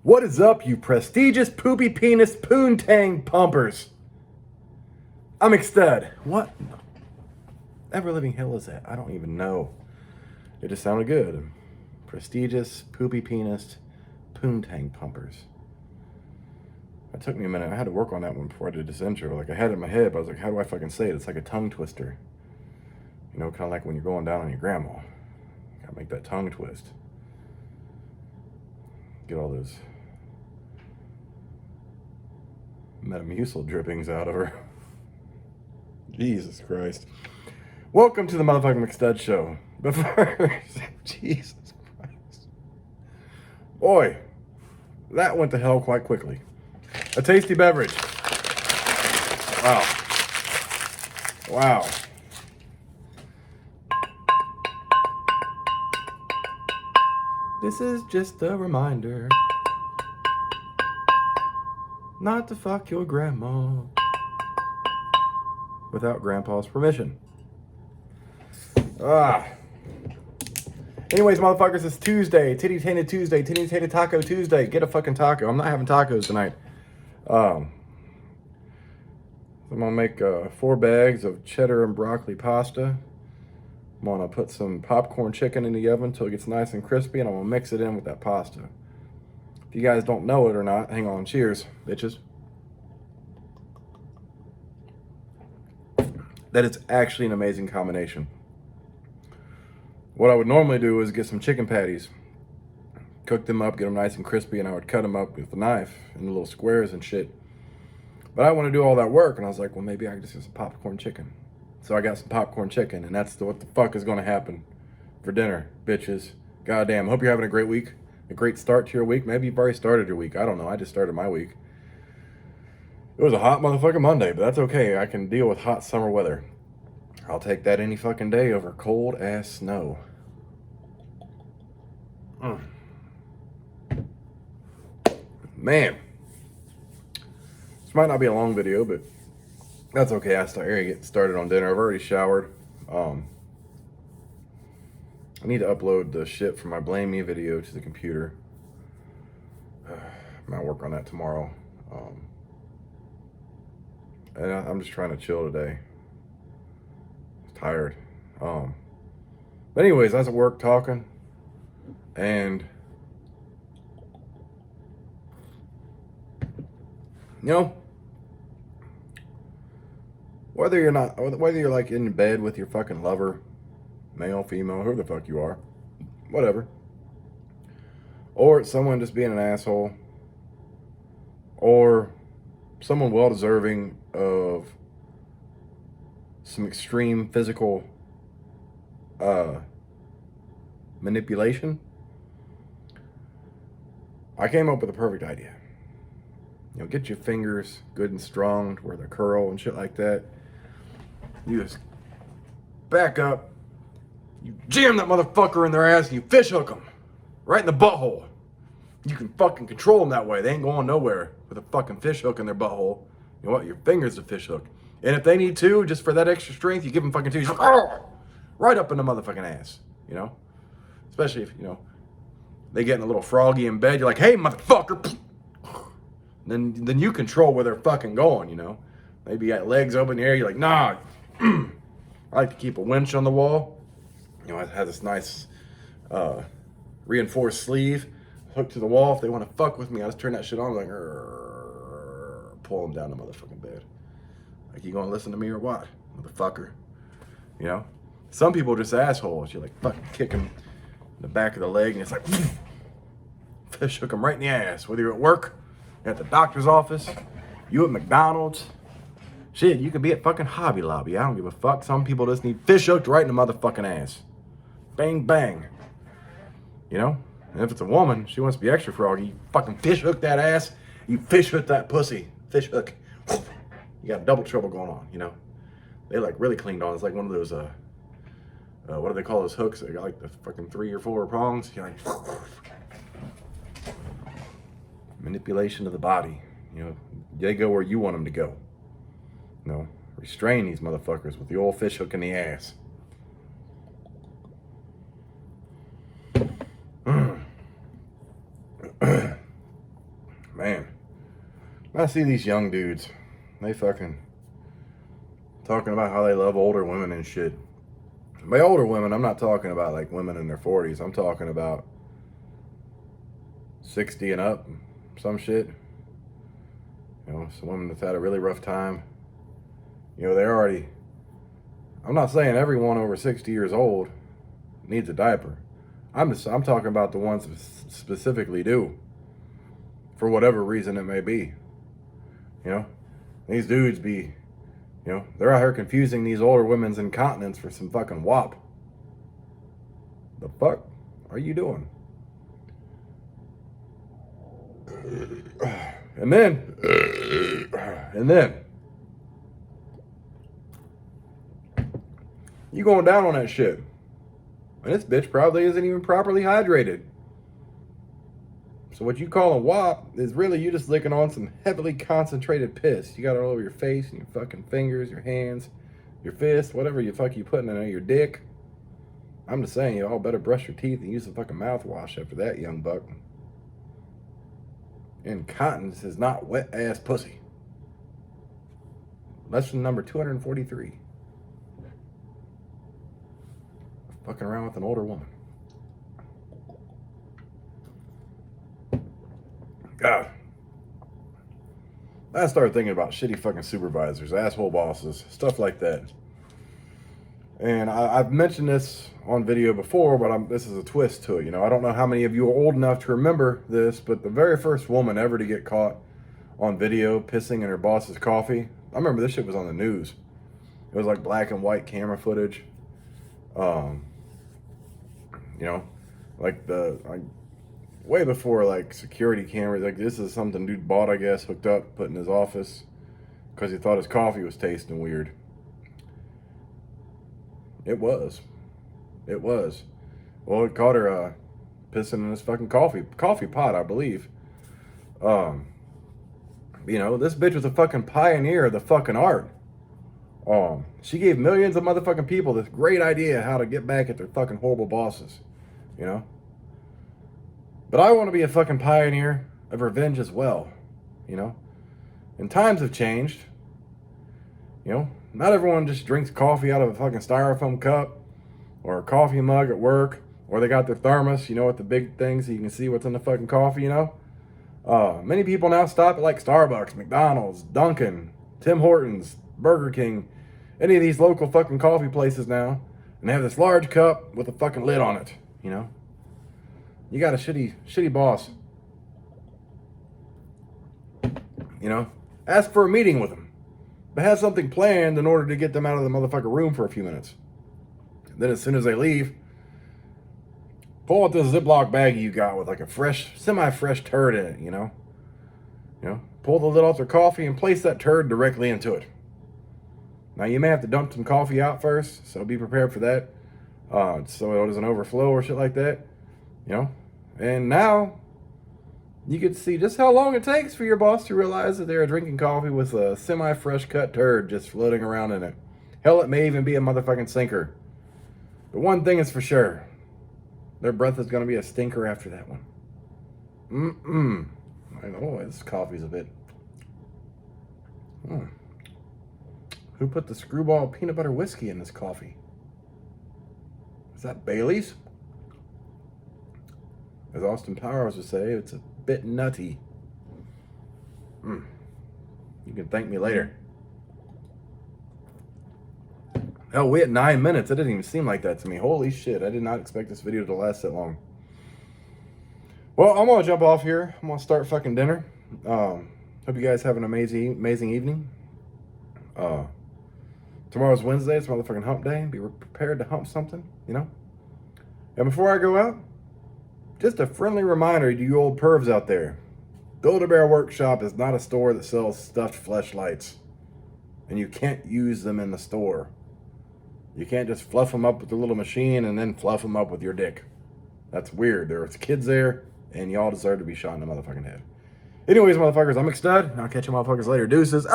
What is up, you prestigious poopy penis poontang pumpers? I'm McStud. What ever living hell is that? I don't even know. It just sounded good. Prestigious poopy penis poontang pumpers. It took me a minute. I had to work on that one before I did this intro. Like, I had it in my head, but I was like, how do I fucking say it? It's like a tongue twister. You know, kind of like when you're going down on your grandma. Gotta make that tongue twist. Get all those Metamucil drippings out of her. Jesus Christ. Welcome to the motherfucking McStud show. Before, Jesus Christ. Boy, that went to hell quite quickly. A tasty beverage. Wow. Wow. This is just a reminder not to fuck your grandma without grandpa's permission. Anyways, motherfuckers, it's Tuesday. Titty Tainted Tuesday. Titty Tainted Taco Tuesday. Get a fucking taco. I'm not having tacos tonight. I'm gonna make 4 bags of cheddar and broccoli pasta. I'm gonna put some popcorn chicken in the oven until it gets nice and crispy, and I'm gonna mix it in with that pasta. If you guys don't know it or not, hang on. Cheers, bitches. That is actually an amazing combination. What I would normally do is get some chicken patties, cook them up, get them nice and crispy, and I would cut them up with a knife in little squares and shit. But I want to do all that work, and I was like, well, maybe I can just get some popcorn chicken. So I got some popcorn chicken, and that's what the fuck is going to happen for dinner, bitches. Goddamn. Hope you're having a great week. A great start to your week. Maybe you've already started your week. I don't know. I just started my week. It was a hot motherfucking Monday, but that's okay. I can deal with hot summer weather. I'll take that any fucking day over cold ass snow. Man. This might not be a long video, but that's okay. I get started on dinner. I've already showered. I need to upload the shit from my Blame Me video to the computer. I might work on that tomorrow. And I'm just trying to chill today. I'm tired. But anyways, I was at work talking, and you know, whether you're like in bed with your fucking lover, male, female, whoever the fuck you are, whatever, or it's someone just being an asshole, or someone well deserving of some extreme physical manipulation, I came up with a perfect idea. You know, get your fingers good and strong to where they curl and shit like that. You just back up, you jam that motherfucker in their ass, and you fish hook them right in the butthole. You can fucking control them that way. They ain't going nowhere with a fucking fish hook in their butthole. You know what? Your finger's the fish hook. And if they need 2, just for that extra strength, you give them fucking 2. You're like, right up in the motherfucking ass, you know? Especially if, you know, they get in a little froggy in bed. You're like, hey, motherfucker. Then you control where they're fucking going, you know? Maybe you got legs open in the air. You're like, nah. I like to keep a winch on the wall. You know, it has this nice reinforced sleeve hooked to the wall. If they want to fuck with me, I just turn that shit on, like, pull them down the motherfucking bed. Like, you gonna listen to me or what, motherfucker? You know? Some people are just assholes. You like fucking kick them in the back of the leg, and it's like, fish hook them right in the ass. Whether you're at work, you're at the doctor's office, you at McDonald's, shit, you could be at fucking Hobby Lobby. I don't give a fuck. Some people just need fish hooked right in the motherfucking ass. Bang, bang. You know? And if it's a woman, she wants to be extra froggy, you fucking fish hook that ass, you fish hook that pussy. Fish hook. You got double trouble going on, you know? They like really cleaned on. It's like one of those, what do they call those hooks? They got like the fucking 3 or 4 prongs. You're like, manipulation of the body. You know, they go where you want them to go. You know, restrain these motherfuckers with the old fish hook in the ass. man, I see these young dudes. They fucking talking about how they love older women and shit. By older women, I'm not talking about like women in their 40s. I'm talking about 60 and up, some shit. You know, some women that's had a really rough time. You know, they're already, I'm not saying everyone over 60 years old needs a diaper. I'm talking about the ones that specifically do, for whatever reason it may be. You know, these dudes be, you know, they're out here confusing these older women's incontinence for some fucking wop. The fuck are you doing? And then, you going down on that shit. And this bitch probably isn't even properly hydrated. So what you call a wop is really you just licking on some heavily concentrated piss. You got it all over your face and your fucking fingers, your hands, your fist, whatever you fuck you putting in there, your dick. I'm just saying, you all better brush your teeth and use some fucking mouthwash after that, young buck. Incontinence is not wet ass pussy. Lesson number 243. Fucking around with an older woman. God. I started thinking about shitty fucking supervisors, asshole bosses, stuff like that. And I've mentioned this on video before, but this is a twist to it. You know, I don't know how many of you are old enough to remember this, but the very first woman ever to get caught on video pissing in her boss's coffee, I remember this shit was on the news. It was like black and white camera footage. You know, like way before like security cameras. Like this is something dude bought, I guess, hooked up, put in his office because he thought his coffee was tasting weird. It was. Well, it caught her pissing in his fucking coffee pot, I believe. You know, this bitch was a fucking pioneer of the fucking art. She gave millions of motherfucking people this great idea how to get back at their fucking horrible bosses. You know? But I want to be a fucking pioneer of revenge as well. You know? And times have changed. You know? Not everyone just drinks coffee out of a fucking styrofoam cup or a coffee mug at work, or they got their thermos, you know, with the big thing so you can see what's in the fucking coffee, you know? Many people now stop at like Starbucks, McDonald's, Dunkin', Tim Hortons, Burger King, any of these local fucking coffee places now, and they have this large cup with a fucking lid on it, you know? You got a shitty boss. You know? Ask for a meeting with them. But have something planned in order to get them out of the motherfucking room for a few minutes. Then as soon as they leave, pull out this Ziploc baggie you got with like a fresh, semi-fresh turd in it, you know? You know, pull the lid off their coffee and place that turd directly into it. Now you may have to dump some coffee out first, so be prepared for that. So it doesn't overflow or shit like that, you know? And now you get to see just how long it takes for your boss to realize that they're drinking coffee with a semi-fresh cut turd just floating around in it. Hell, it may even be a motherfucking stinker. But one thing is for sure. Their breath is going to be a stinker after that one. I know, this coffee's a bit... Who put the screwball peanut butter whiskey in this coffee? Is that Bailey's? As Austin Powers would say, it's a bit nutty. You can thank me later. Hell, we at 9 minutes. It didn't even seem like that to me. Holy shit, I did not expect this video to last that long. Well, I'm gonna jump off here. I'm gonna start fucking dinner. Hope you guys have an amazing evening. Tomorrow's Wednesday. It's motherfucking hump day. Be prepared to hump something, you know? And before I go out, just a friendly reminder to you old pervs out there. Build-A-Bear Workshop is not a store that sells stuffed fleshlights. And you can't use them in the store. You can't just fluff them up with the little machine and then fluff them up with your dick. That's weird. There's kids there, and y'all deserve to be shot in the motherfucking head. Anyways, motherfuckers, I'm McStud. I'll catch you motherfuckers later. Deuces.